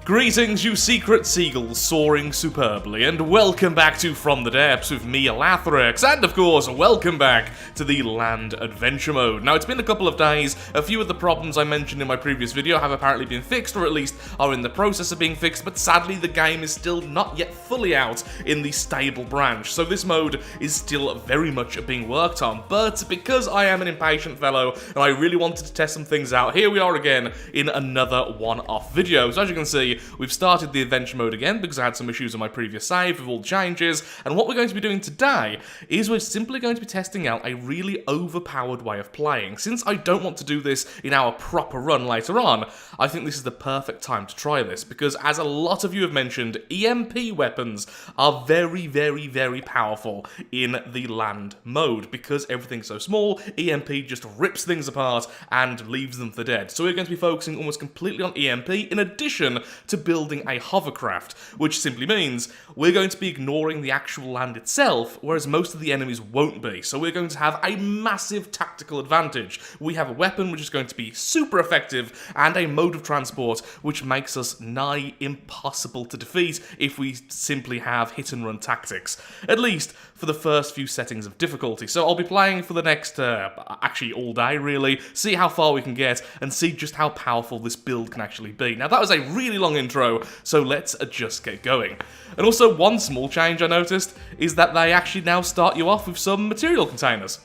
Greetings, you secret seagulls soaring superbly, and welcome back to From the Depths with me, Lathrix, and of course, welcome back to the Land Adventure Mode. Now, it's been a couple of days. A few of the problems I mentioned in my previous video have apparently been fixed, or at least are in the process of being fixed, but sadly the game is still not yet fully out in the stable branch, so this mode is still very much being worked on. But because I am an impatient fellow, and I really wanted to test some things out, here we are again in another one-off video. So as you can see, we've started the adventure mode again because I had some issues on my previous save with all the changes, and what we're going to be doing today is we're simply going to be testing out a really overpowered way of playing. Since I don't want to do this in our proper run later on, I think this is the perfect time to try this, because as a lot of you have mentioned, EMP weapons are very, very, very powerful in the land mode. Because everything's so small, EMP just rips things apart and leaves them for dead. So we're going to be focusing almost completely on EMP, in addition to building a hovercraft, which simply means we're going to be ignoring the actual land itself, whereas most of the enemies won't be. So we're going to have a massive tactical advantage. We have a weapon which is going to be super effective, and a mode of transport which makes us nigh impossible to defeat if we simply have hit-and-run tactics, at least for the first few settings of difficulty. So I'll be playing for the next, actually all day really, see how far we can get, and see just how powerful this build can actually be. Now that was a really long intro, so let's just get going. And also, one small change I noticed is that they actually now start you off with some material containers.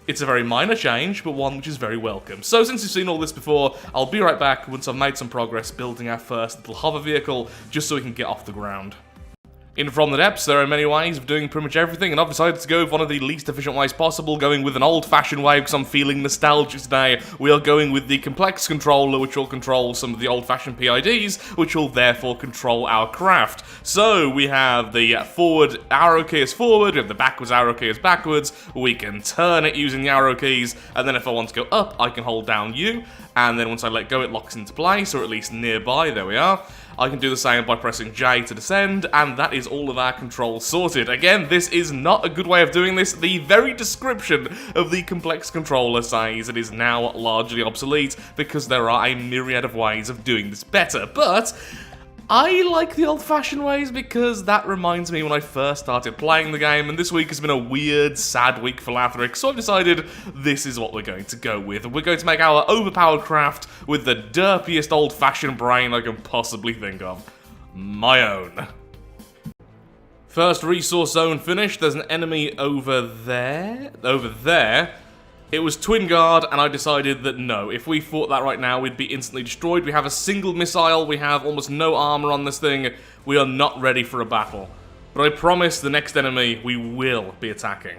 It's a very minor change, but one which is very welcome. So since you've seen all this before, I'll be right back once I've made some progress building our first little hover vehicle, just so we can get off the ground. In From the Depths, there are many ways of doing pretty much everything, and I've decided to go with one of the least efficient ways possible, going with an old-fashioned way because I'm feeling nostalgic today. We are going with the complex controller, which will control some of the old-fashioned PIDs, which will therefore control our craft. So we have the forward arrow key as forward, we have the backwards arrow key as backwards, we can turn it using the arrow keys, and then if I want to go up, I can hold down U, and then once I let go, it locks into place, or at least nearby, there we are. I can do the same by pressing J to descend, and that is all of our controls sorted. Again, this is not a good way of doing this. The very description of the complex controller says it is now largely obsolete, because there are a myriad of ways of doing this better. But I like the old-fashioned ways because that reminds me when I first started playing the game, and this week has been a weird, sad week for Lathrix, so I've decided this is what we're going to go with. We're going to make our overpowered craft with the derpiest old-fashioned brain I can possibly think of. My own. First resource zone finished. There's an enemy over there. Over there. It was Twin Guard, and I decided that no, if we fought that right now, we'd be instantly destroyed. We have a single missile, we have almost no armor on this thing, we are not ready for a battle. But I promise the next enemy we will be attacking.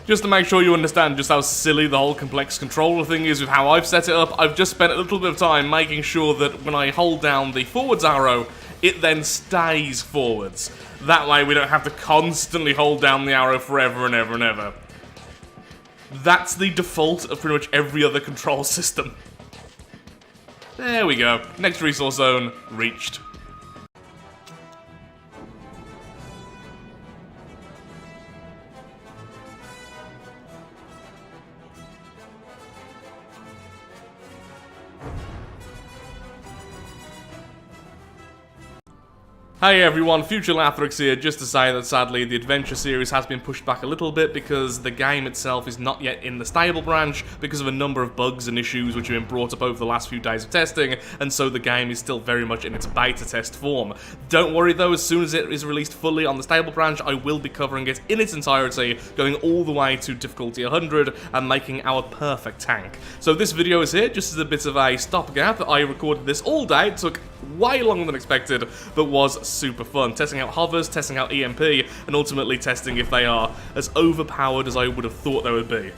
Just to make sure you understand just how silly the whole complex controller thing is with how I've set it up, I've just spent a little bit of time making sure that when I hold down the forwards arrow, it then stays forwards. That way we don't have to constantly hold down the arrow forever and ever and ever. That's the default of pretty much every other control system. There we go. Next resource zone reached. Hey everyone, Future Lathrix here, just to say that sadly the adventure series has been pushed back a little bit because the game itself is not yet in the stable branch because of a number of bugs and issues which have been brought up over the last few days of testing, and so the game is still very much in its beta test form. Don't worry though, as soon as it is released fully on the stable branch, I will be covering it in its entirety, going all the way to difficulty 100 and making our perfect tank. So this video is here just as a bit of a stopgap. I recorded this all day, it took way longer than expected, but was super fun. Testing out hovers, testing out EMP, and ultimately testing if they are as overpowered as I would have thought they would be.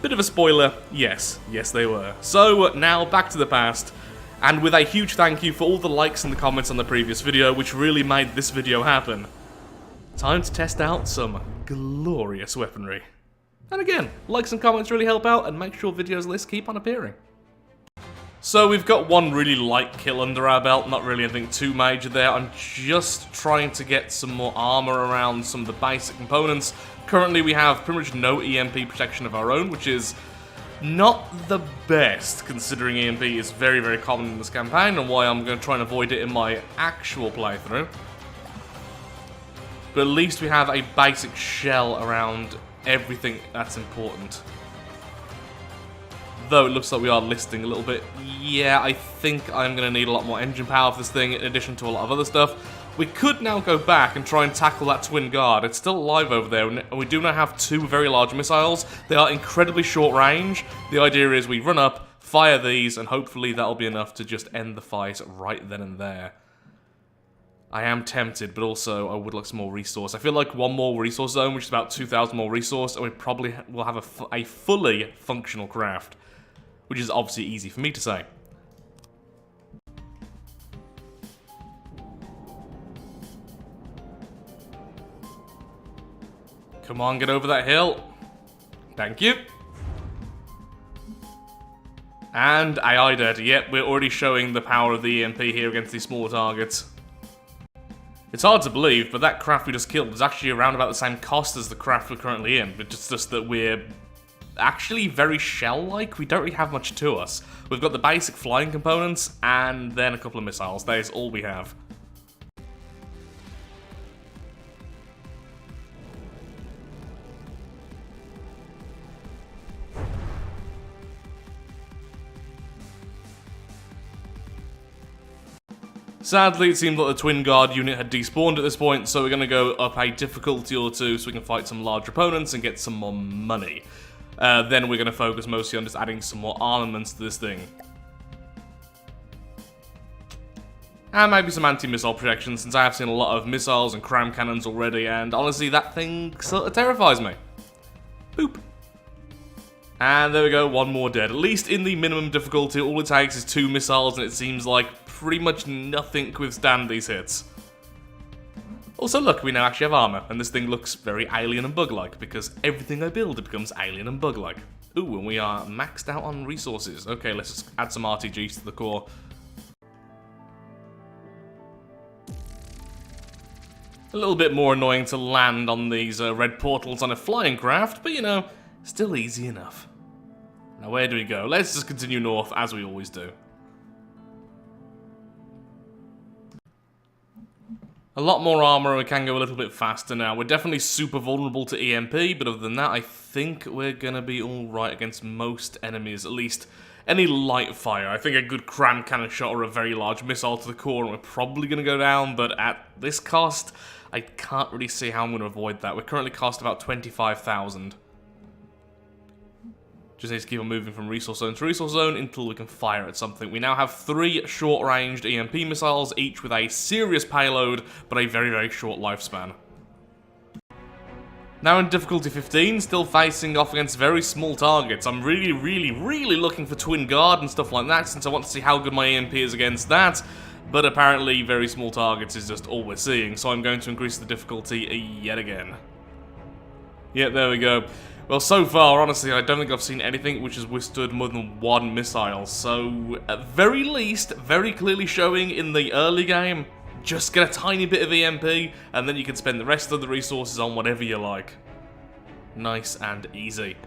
Bit of a spoiler, yes they were. So now back to the past, and with a huge thank you for all the likes and the comments on the previous video, which really made this video happen. Time to test out some glorious weaponry. And again, likes and comments really help out, and make sure videos lists keep on appearing. So we've got one really light kill under our belt, not really anything too major there. I'm just trying to get some more armor around some of the basic components. Currently we have pretty much no EMP protection of our own, which is Not the best, considering EMP is very, very common in this campaign, and why I'm going to try and avoid it in my actual playthrough. But at least we have a basic shell around everything that's important. Though it looks like we are listing a little bit. Yeah, I think I'm going to need a lot more engine power for this thing, in addition to a lot of other stuff. We could now go back and try and tackle that twin guard. It's still alive over there, and we do now have 2 very large missiles. They are incredibly short range. The idea is we run up, fire these, and hopefully that'll be enough to just end the fight right then and there. I am tempted, but also I would like some more resource. I feel like one more resource zone, which is about 2,000 more resource, and we probably will have a fully functional craft. Which is obviously easy for me to say. Come on, get over that hill. Thank you. And AI dead. Yep, we're already showing the power of the EMP here against these smaller targets. It's hard to believe, but that craft we just killed was actually around about the same cost as the craft we're currently in. But just that we're actually very shell-like. We don't really have much to us. We've got the basic flying components, and then a couple of missiles. That is all we have. Sadly, it seems like the Twin Guard unit had despawned at this point, so we're going to go up a difficulty or 2 so we can fight some large opponents and get some more money. Then we're going to focus mostly on just adding some more armaments to this thing. And maybe some anti-missile protection, since I have seen a lot of missiles and cram cannons already, and honestly, that thing sort of terrifies me. Boop. And there we go, 1 more dead. At least in the minimum difficulty, all it takes is 2 missiles, and it seems like pretty much nothing can withstand these hits. Also, look, we now actually have armor, and this thing looks very alien and bug-like, because everything I build becomes alien and bug-like. Ooh, and we are maxed out on resources. Okay, let's just add some RTGs to the core. A little bit more annoying to land on these red portals on a flying craft, but you know, still easy enough. Now where do we go? Let's just continue north, as we always do. A lot more armor, and we can go a little bit faster now. We're definitely super vulnerable to EMP, but other than that, I think we're gonna be alright against most enemies, at least any light fire. I think a good cram cannon shot or a very large missile to the core, and we're probably gonna go down, but at this cost, I can't really see how I'm gonna avoid that. We're currently cost about 25,000. Just need to keep on moving from resource zone to resource zone until we can fire at something. We now have 3 short-ranged EMP missiles, each with a serious payload, but a very, very short lifespan. Now in difficulty 15, still facing off against very small targets. I'm really, really, really looking for Twin Guard and stuff like that, since I want to see how good my EMP is against that. But apparently, very small targets is just all we're seeing, so I'm going to increase the difficulty yet again. Yeah, there we go. Well, so far, honestly, I don't think I've seen anything which has withstood more than 1 missile, so at very least, very clearly showing in the early game, just get a tiny bit of EMP, and then you can spend the rest of the resources on whatever you like. Nice and easy.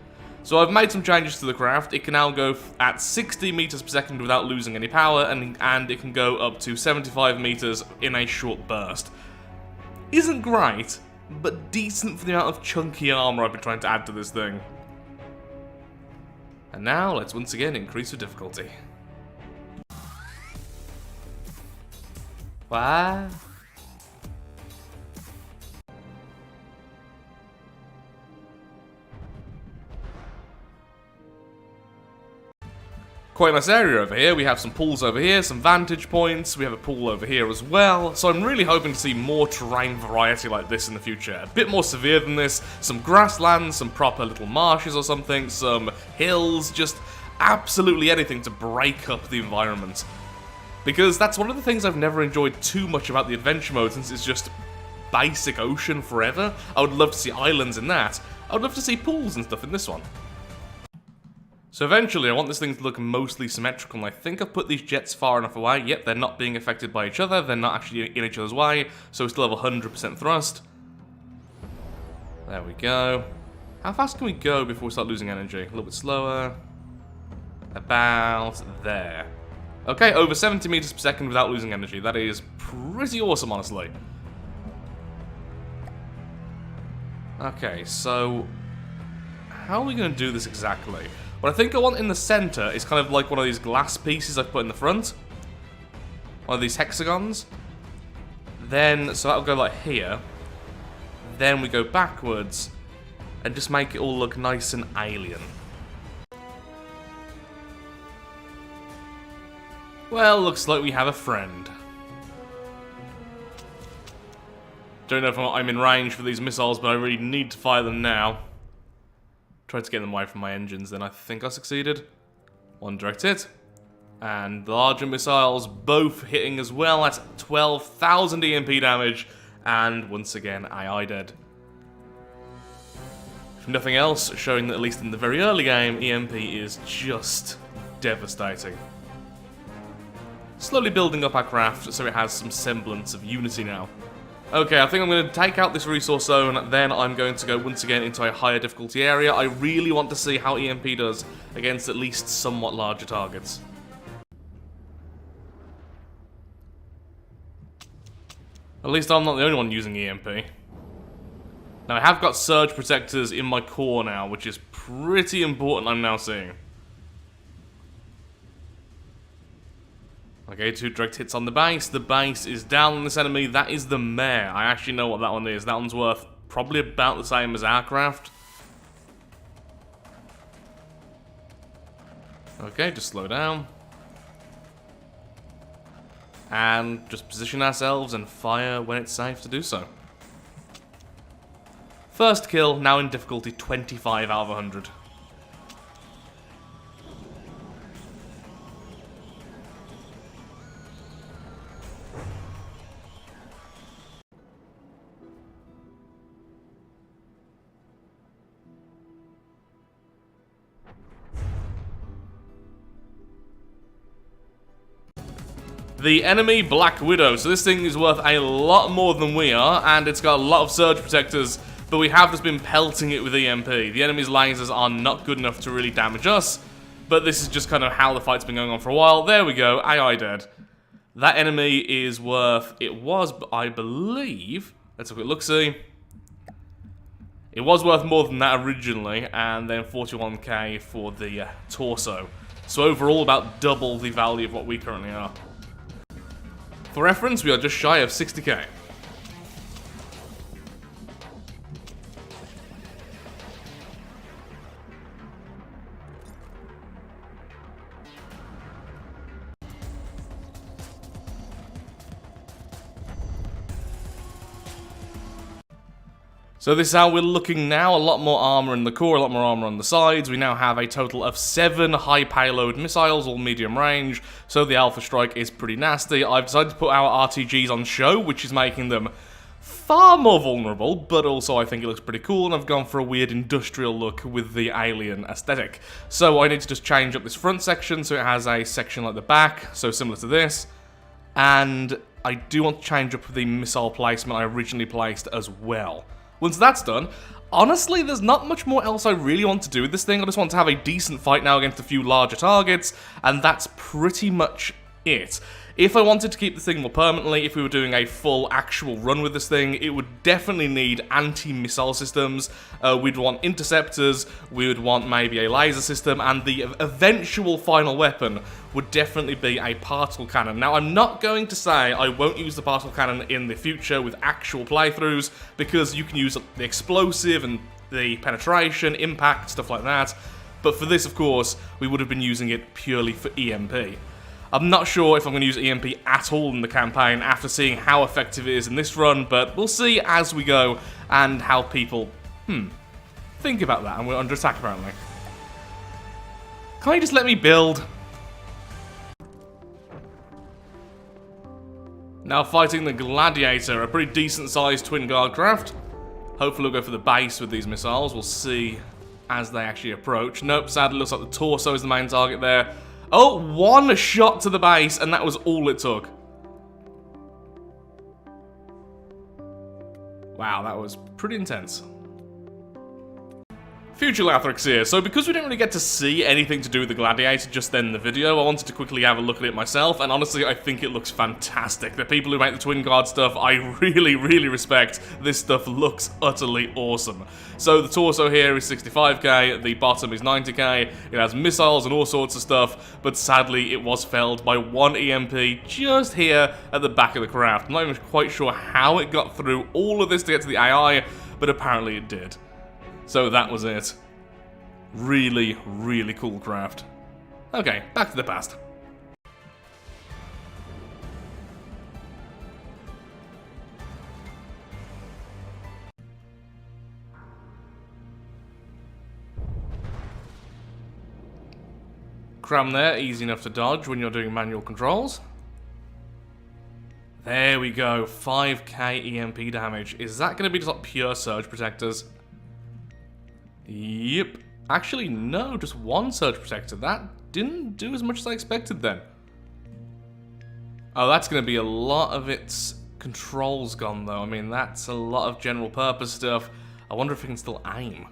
So I've made some changes to the craft. It can now go at 60 meters per second without losing any power, and it can go up to 75 meters in a short burst. Isn't great, but decent for the amount of chunky armor I've been trying to add to this thing. And now, let's once again increase the difficulty. Wow. Quite a nice area over here. We have some pools over here, some vantage points, we have a pool over here as well, so I'm really hoping to see more terrain variety like this in the future. A bit more severe than this, some grasslands, some proper little marshes or something, some hills, just absolutely anything to break up the environment. Because that's one of the things I've never enjoyed too much about the adventure mode, since it's just basic ocean forever. I would love to see islands in that. I would love to see pools and stuff in this one. So eventually, I want this thing to look mostly symmetrical, and I think I've put these jets far enough away. Yep, they're not being affected by each other, they're not actually in each other's way, so we still have 100% thrust. There we go. How fast can we go before we start losing energy? A little bit slower. about there. Okay, over 70 meters per second without losing energy. That is pretty awesome, honestly. Okay, so how are we going to do this exactly? What I think I want in the center is kind of like one of these glass pieces I've put in the front. One of these hexagons. Then, so that'll go like here. Then we go backwards and just make it all look nice and alien. Well, looks like we have a friend. Don't know if I'm in range for these missiles, but I really need to fire them now. Tried to get them away from my engines, then I think I succeeded. One direct hit. And the larger missiles both hitting as well. That's 12,000 EMP damage. And once again, AI dead. If nothing else, showing that at least in the very early game, EMP is just devastating. Slowly building up our craft so it has some semblance of unity now. Okay, I think I'm going to take out this resource zone, then I'm going to go once again into a higher difficulty area. I really want to see how EMP does against at least somewhat larger targets. At least I'm not the only one using EMP. Now, I have got surge protectors in my core now, which is pretty important, I'm now seeing. Okay, 2 direct hits on the base. The base is down on this enemy. That is the mare. I actually know what that one is. That one's worth probably about the same as our craft. Okay, just slow down. And just position ourselves and fire when it's safe to do so. First kill, now in difficulty 25 out of 100. The enemy Black Widow. So this thing is worth a lot more than we are, and it's got a lot of surge protectors, but we have just been pelting it with EMP. The enemy's lasers are not good enough to really damage us, but this is just kind of how the fight's been going on for a while. There we go, AI dead. That enemy is worth, it was, I believe, let's have a quick look-see. It was worth more than that originally, and then 41k for the torso. So overall, about double the value of what we currently are. For reference, we are just shy of 60k. So this is how we're looking now. A lot more armor in the core, a lot more armor on the sides. We now have a total of 7 high payload missiles, all medium range, so the Alpha Strike is pretty nasty. I've decided to put our RTGs on show, which is making them far more vulnerable, but also I think it looks pretty cool, and I've gone for a weird industrial look with the alien aesthetic. So I need to just change up this front section so it has a section like the back, so similar to this, and I do want to change up the missile placement I originally placed as well. Once that's done, honestly, there's not much more else I really want to do with this thing. I just want to have a decent fight now against a few larger targets, and that's pretty much it. If I wanted to keep the thing more permanently, if we were doing a full actual run with this thing, it would definitely need anti-missile systems, we'd want interceptors, we would want maybe a laser system, and the eventual final weapon would definitely be a particle cannon. Now, I'm not going to say I won't use the particle cannon in the future with actual playthroughs, because you can use the explosive and the penetration, impact, stuff like that, but for this, of course, we would have been using it purely for EMP. I'm not sure if I'm going to use EMP at all in the campaign after seeing how effective it is in this run, but we'll see as we go and how people, think about that. And we're under attack, apparently. Can't you just let me build? Now fighting the Gladiator, a pretty decent-sized twin guard craft. Hopefully we'll go for the base with these missiles. We'll see as they actually approach. Nope, sadly looks like the torso is the main target there. Oh, 1 shot to the base, and that was all it took. Wow, that was pretty intense. Future Lathrix here. So because we didn't really get to see anything to do with the Gladiator just then in the video, I wanted to quickly have a look at it myself, and honestly I think it looks fantastic. The people who make the twin guard stuff, I really respect. This stuff looks utterly awesome. So the torso here is 65k, the bottom is 90k, it has missiles and all sorts of stuff, but sadly it was felled by one EMP just here at the back of the craft. I'm not even quite sure how it got through all of this to get to the AI, but apparently it did. So that was it. Really cool craft. Okay, back to the past. Cram there, easy enough to dodge when you're doing manual controls. There we go, 5k EMP damage. Is that going to be just like pure surge protectors? Yep. Actually, no, just one surge protector. That didn't do as much as I expected then. Oh, that's going to be a lot of its controls gone, though. I mean, that's a lot of general purpose stuff. I wonder if it can still aim.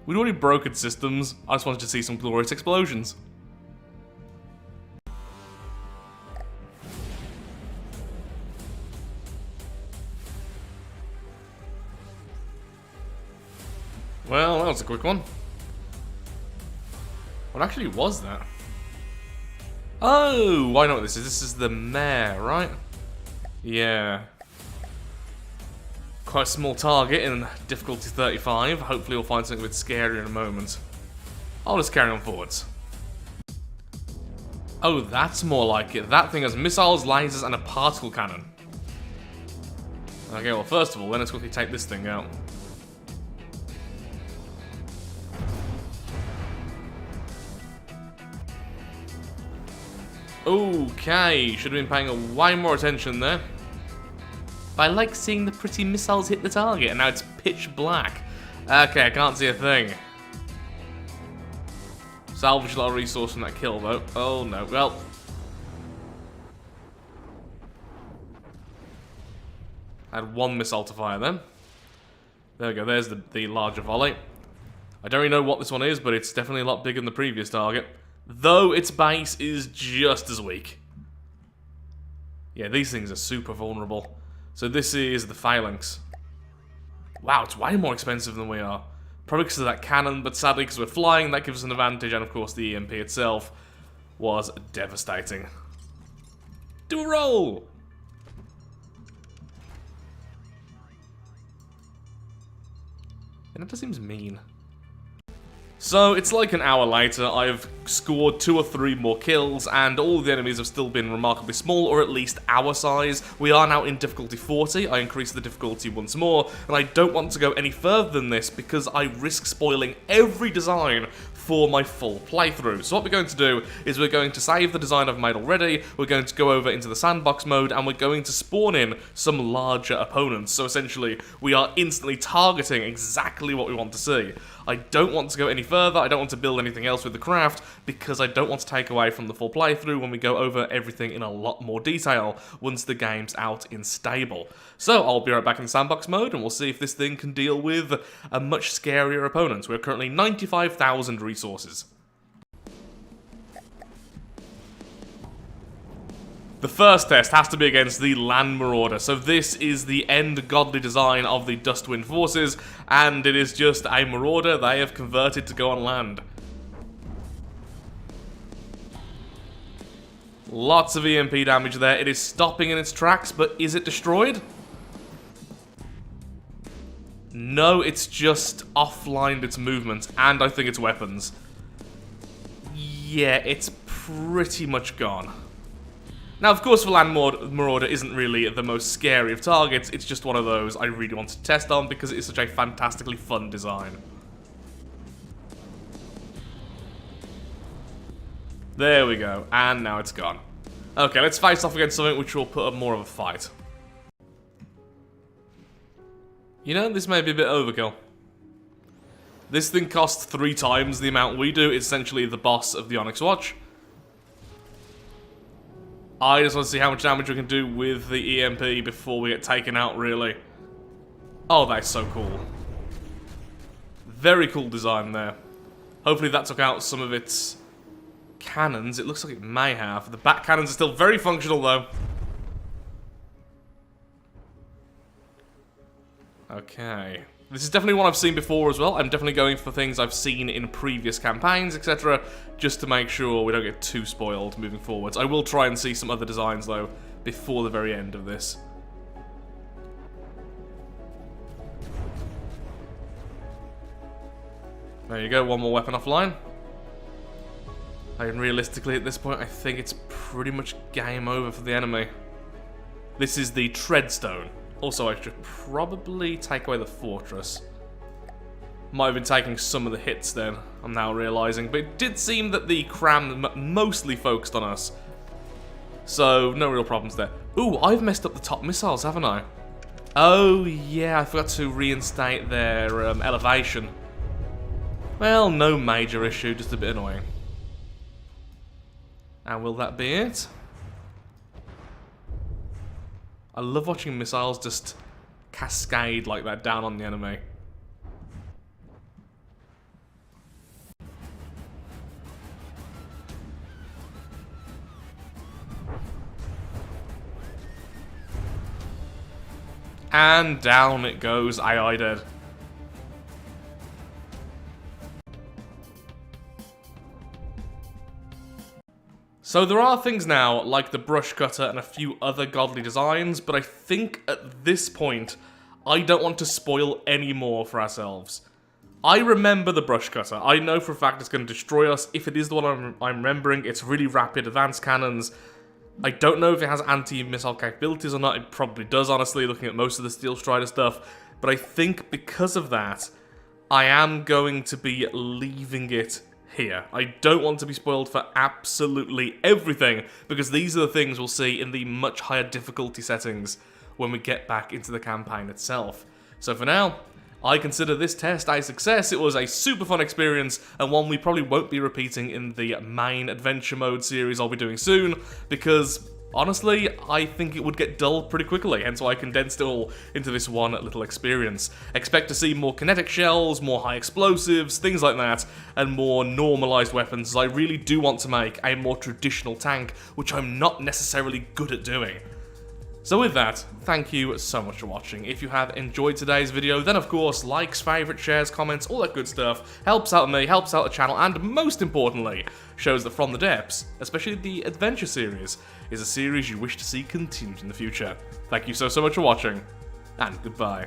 We'd already broken systems. I just wanted to see some glorious explosions. Well, that was a quick one. What actually was that? Oh, I know what this is. This is the mare, right? Yeah. Quite a small target in difficulty 35. Hopefully we'll find something a bit scary in a moment. I'll just carry on forwards. Oh, that's more like it. That thing has missiles, lasers, and a particle cannon. Okay, well, first of all, let's quickly take this thing out. Okay, should have been paying way more attention there. But I like seeing the pretty missiles hit the target, and now it's pitch black. Okay, I can't see a thing. Salvage a lot of resource from that kill, though. Oh no, well. I had one missile to fire then. There we go, there's the larger volley. I don't really know what this one is, but it's definitely a lot bigger than the previous target. Though its base is just as weak. Yeah, these things are super vulnerable. So this is the Phalanx. Wow, it's way more expensive than we are. Probably because of that cannon, but sadly because we're flying, that gives us an advantage, and of course the EMP itself was devastating. Do a roll! And that just seems mean. So, it's like an hour later, I've scored 2 or 3 more kills, and all the enemies have still been remarkably small, or at least our size. We are now in difficulty 40, I increased the difficulty once more, and I don't want to go any further than this because I risk spoiling every design for my full playthrough. So what we're going to do is we're going to save the design I've made already, we're going to go over into the sandbox mode, and we're going to spawn in some larger opponents. So essentially, we are instantly targeting exactly what we want to see. I don't want to go any further, I don't want to build anything else with the craft, because I don't want to take away from the full playthrough when we go over everything in a lot more detail once the game's out in stable. So I'll be right back in sandbox mode, and we'll see if this thing can deal with a much scarier opponent. We're currently 95,000 resources. The first test has to be against the Land Marauder, so this is the end godly design of the Dustwind forces, and it is just a Marauder they have converted to go on land. Lots of EMP damage there. It is stopping in its tracks, but is it destroyed? No, it's just offlined its movement, and I think its weapons. Yeah, it's pretty much gone. Now, of course, the Land Marauder isn't really the most scary of targets, it's just one of those I really want to test on because it is such a fantastically fun design. There we go, and now it's gone. Okay, let's face off against something which will put up more of a fight. You know, this may be a bit overkill. This thing costs 3 times the amount we do, it's essentially the boss of the Onyx Watch. I just want to see how much damage we can do with the EMP before we get taken out, really. Oh, that's so cool. Very cool design there. Hopefully that took out some of its cannons. It looks like it may have. The back cannons are still very functional, though. Okay. This is definitely one I've seen before as well. I'm definitely going for things I've seen in previous campaigns, etc., just to make sure we don't get too spoiled moving forwards. I will try and see some other designs, though, before the very end of this. There you go, one more weapon offline. And realistically, at this point, I think it's pretty much game over for the enemy. This is the Treadstone. Also, I should probably take away the fortress. Might have been taking some of the hits then, I'm now realising. But it did seem that the cram mostly focused on us. So, no real problems there. Ooh, I've messed up the top missiles, haven't I? Oh, yeah, I forgot to reinstate their elevation. Well, no major issue, just a bit annoying. And will that be it? I love watching missiles just cascade like that down on the enemy. And down it goes, aye dead. So there are things now, like the brush cutter and a few other godly designs, but I think at this point, I don't want to spoil any more for ourselves. I remember the brush cutter. I know for a fact it's going to destroy us. If it is the one I'm remembering, it's really rapid advanced cannons. I don't know if it has anti-missile capabilities or not. It probably does, honestly, looking at most of the Steel Strider stuff. But I think because of that, I am going to be leaving it here. I don't want to be spoiled for absolutely everything, because these are the things we'll see in the much higher difficulty settings when we get back into the campaign itself. So for now, I consider this test a success. It was a super fun experience, and one we probably won't be repeating in the main adventure mode series I'll be doing soon, because honestly, I think it would get dull pretty quickly, hence why I condensed it all into this one little experience. Expect to see more kinetic shells, more high explosives, things like that, and more normalised weapons, as I really do want to make a more traditional tank, which I'm not necessarily good at doing. So with that, thank you so much for watching. If you have enjoyed today's video, then of course, likes, favourites, shares, comments, all that good stuff helps out me, helps out the channel, and most importantly, shows that From the Depths, especially the Adventure series, is a series you wish to see continued in the future. Thank you so much for watching, and goodbye.